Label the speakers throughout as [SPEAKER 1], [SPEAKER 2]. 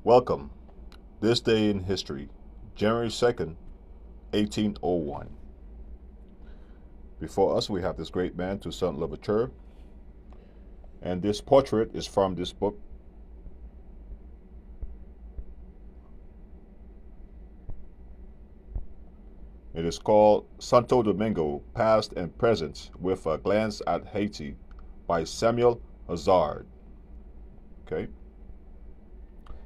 [SPEAKER 1] Welcome. This day in history, January 2nd, 1801. Before us, we have this great man, Toussaint Louverture, and this portrait is from this book. It is called Santo Domingo, Past and Present with a Glance at Haiti by Samuel Hazard. Okay,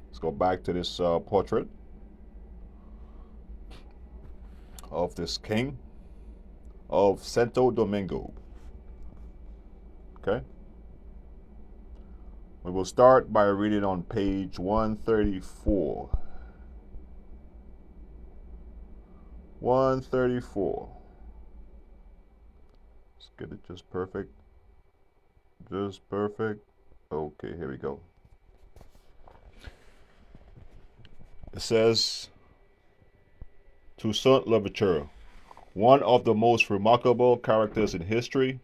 [SPEAKER 1] let's go back to this portrait of this king of Santo Domingo. Okay, we will start by reading on page 134. 134. Let's get it just perfect. Just perfect. Okay, here we go. It says, Toussaint Louverture, one of the most remarkable characters in history,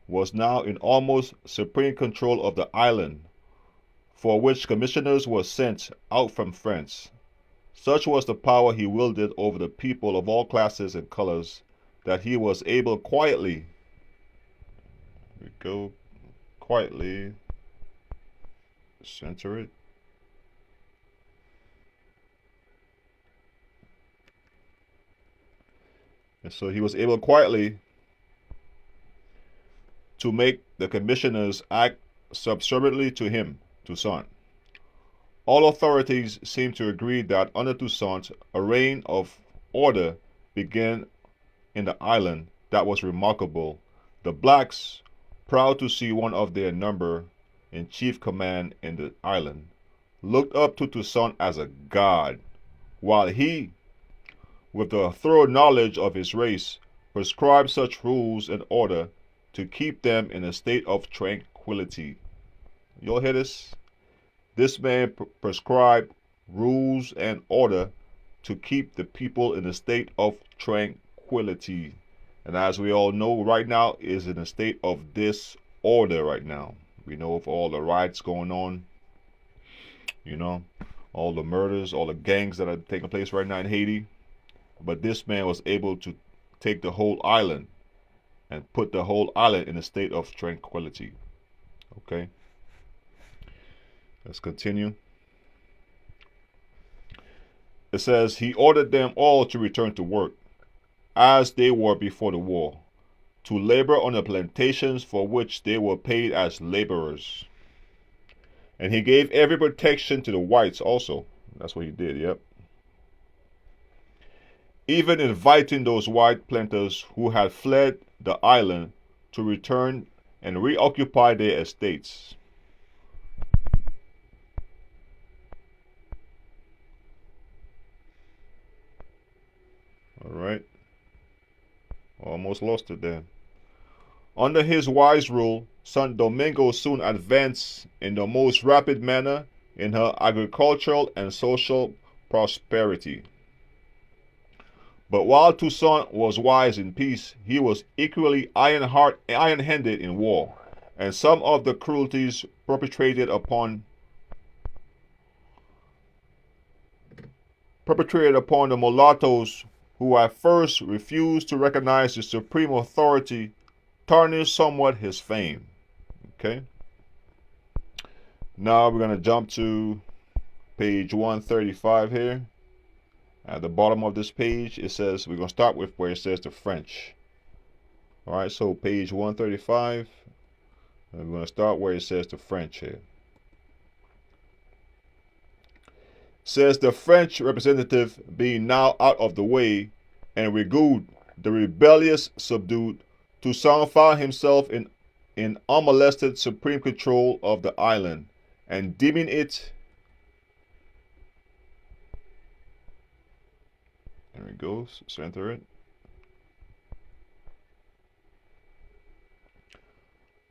[SPEAKER 1] was now in almost supreme control of the island, for which commissioners were sent out from France. Such was the power he wielded over the people of all classes and colors that he was able quietly center it. And so he was able quietly to make the commissioners act subserviently to him, Toussaint. All authorities seem to agree that under Toussaint, a reign of order began in the island that was remarkable. The blacks, proud to see one of their number in chief command in the island, looked up to Toussaint as a god, while he, with the thorough knowledge of his race, prescribed such rules and order to keep them in a state of tranquility. You'll hear this? This man prescribed rules and order to keep the people in a state of tranquility. And as we all know, right now is in a state of disorder right now. We know of all the riots going on, all the murders, all the gangs that are taking place right now in Haiti. But this man was able to take the whole island and put the whole island in a state of tranquility. Okay? Let's continue. It says, he ordered them all to return to work, as they were before the war, to labor on the plantations for which they were paid as laborers. And he gave every protection to the whites also. That's what he did, yep. Even inviting those white planters who had fled the island to return and reoccupy their estates. All right. Almost lost it there. Under his wise rule, Santo Domingo soon advanced in the most rapid manner in her agricultural and social prosperity. But while Toussaint was wise in peace, he was equally iron-handed in war, and some of the cruelties perpetrated upon the mulattoes who at first refused to recognize the supreme authority tarnished somewhat his fame. Okay? Now we're going to jump to page 135 here. At the bottom of this page, it says, we're going to start with where it says the French. All right, so page 135, and we're going to start where it says the French here. Says the French representative being now out of the way, and Rigaud, the rebellious, subdued, Toussaint found himself in unmolested supreme control of the island, and deeming it, there it goes, center it,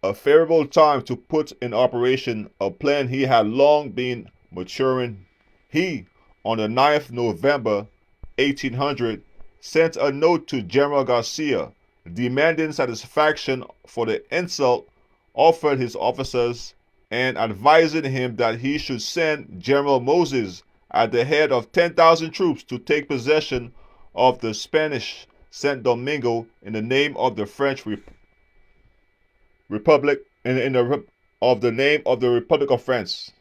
[SPEAKER 1] a favorable time to put in operation a plan he had long been maturing, he, on the 9th November 1800, sent a note to General Garcia demanding satisfaction for the insult offered his officers and advising him that he should send General Moses at the head of 10,000 troops to take possession of the Spanish Santo Domingo in the name of the French Republic, of the name of the Republic of France.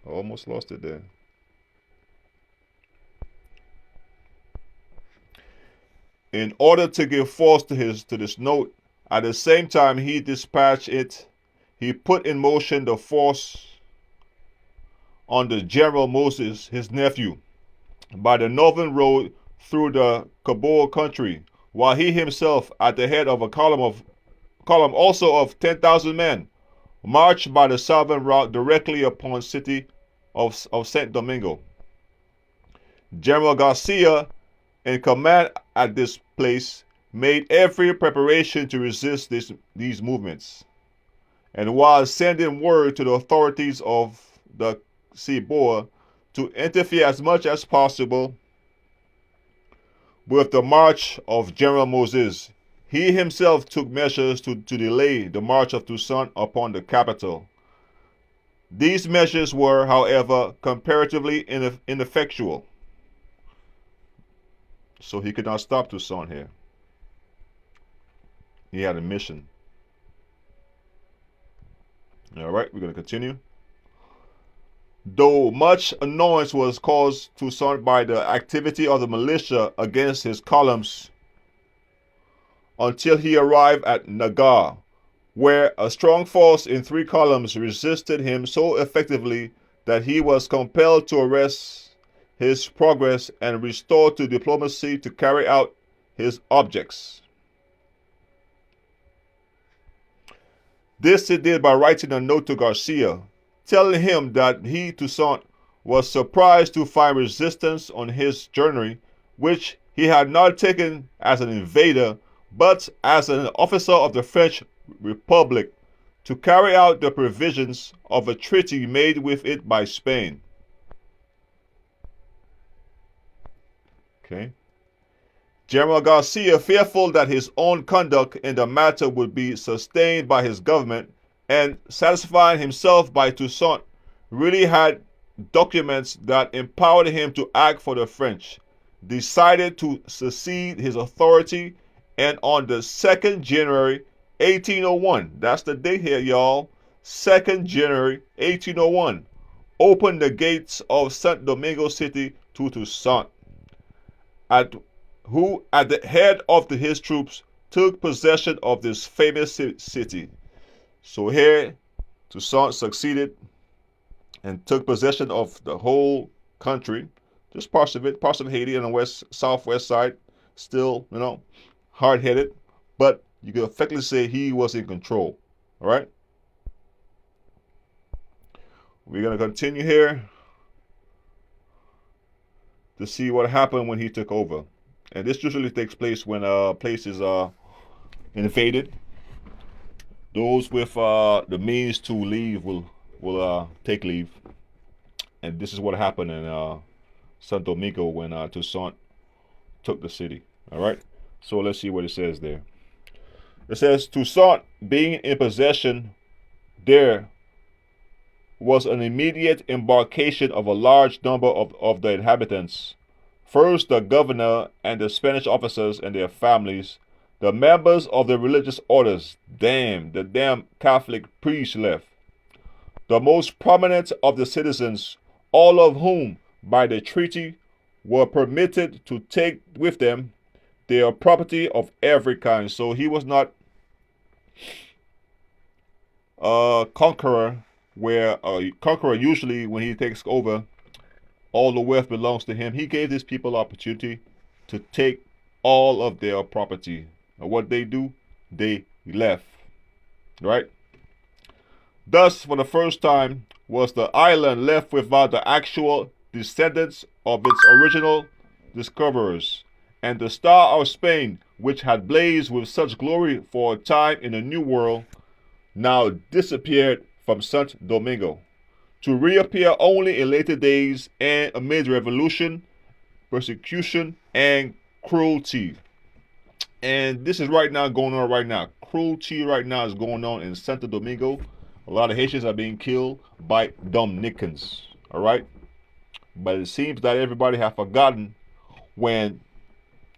[SPEAKER 1] Almost lost it there. In order to give force to this note, at the same time he dispatched it, he put in motion the force under General Moses, his nephew, by the northern road through the Cabul country, while he himself, at the head of a column also of 10,000 men, marched by the southern route directly upon the city of Santo Domingo. General Garcia, in command at this place, made every preparation to resist these movements. And while sending word to the authorities of the Cibola to interfere as much as possible with the march of General Moses, he himself took measures to delay the march of Toussaint upon the capital. These measures were, however, comparatively ineffectual. So he could not stop Toussaint here. He had a mission. All right, we're going to continue. Though much annoyance was caused Toussaint by the activity of the militia against his columns, until he arrived at Nagar, where a strong force in 3 columns resisted him so effectively that he was compelled to arrest his progress and restore to diplomacy to carry out his objects. This he did by writing a note to Garcia, telling him that he, Toussaint, was surprised to find resistance on his journey, which he had not taken as an invader, but as an officer of the French Republic, to carry out the provisions of a treaty made with it by Spain. Okay. General Garcia, fearful that his own conduct in the matter would be sustained by his government, and satisfying himself by Toussaint really had documents that empowered him to act for the French, decided to succeed his authority, and on the 2nd January 1801, that's the date here, y'all, 2nd January 1801, opened the gates of Santo Domingo City to Toussaint, who at the head of his troops took possession of this famous city. So here Toussaint succeeded and took possession of the whole country, just parts of it, parts of Haiti on the southwest side, still, hard-headed, but you can effectively say he was in control. All right? We're going to continue here to see what happened when he took over. And this usually takes place when a place is invaded. Those with the means to leave will take leave. And this is what happened in Santo Domingo when Toussaint took the city. All right? So let's see what it says there. It says, Toussaint being in possession, there was an immediate embarkation of a large number of the inhabitants. First, the governor and the Spanish officers and their families, the members of the religious orders, the damn Catholic priests left. The most prominent of the citizens, all of whom, by the treaty, were permitted to take with them their property of every kind. So he was not a conqueror, where a conqueror usually, when he takes over, all the wealth belongs to him. He gave these people opportunity to take all of their property. And what they do, they left. Right? Thus, for the first time, was the island left without the actual descendants of its original discoverers. And the star of Spain, which had blazed with such glory for a time in the New World, now disappeared from Santo Domingo, to reappear only in later days and amid revolution, persecution, and cruelty. And this is right now going on right now. Cruelty right now is going on in Santo Domingo. A lot of Haitians are being killed by Dominicans. All right, but it seems that everybody have forgotten when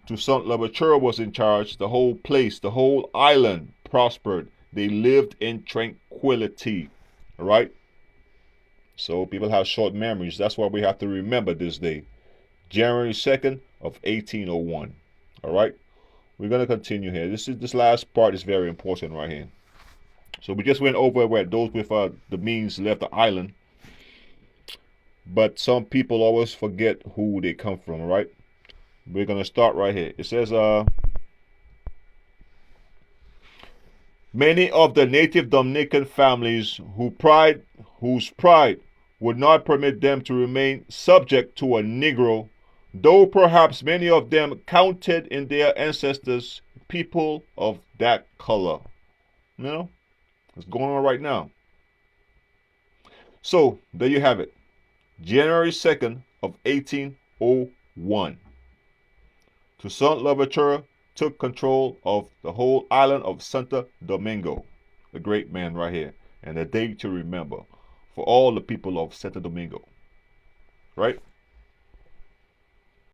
[SPEAKER 1] Toussaint Louverture was in charge. The whole place, the whole island prospered. They lived in tranquility. All right. So people have short memories. That's why we have to remember this day, January 2nd of 1801. All right. We're gonna continue here. This last part is very important right here. So we just went over where those with the means left the island, but some people always forget who they come from. All right. We're gonna start right here. It says many of the native Dominican families whose pride would not permit them to remain subject to a Negro, though perhaps many of them counted in their ancestors people of that color. You know, what's going on right now. So there you have it. January 2nd of 1801. Toussaint Louverture took control of the whole island of Santo Domingo. The great man right here. And a day to remember for all the people of Santo Domingo. Right?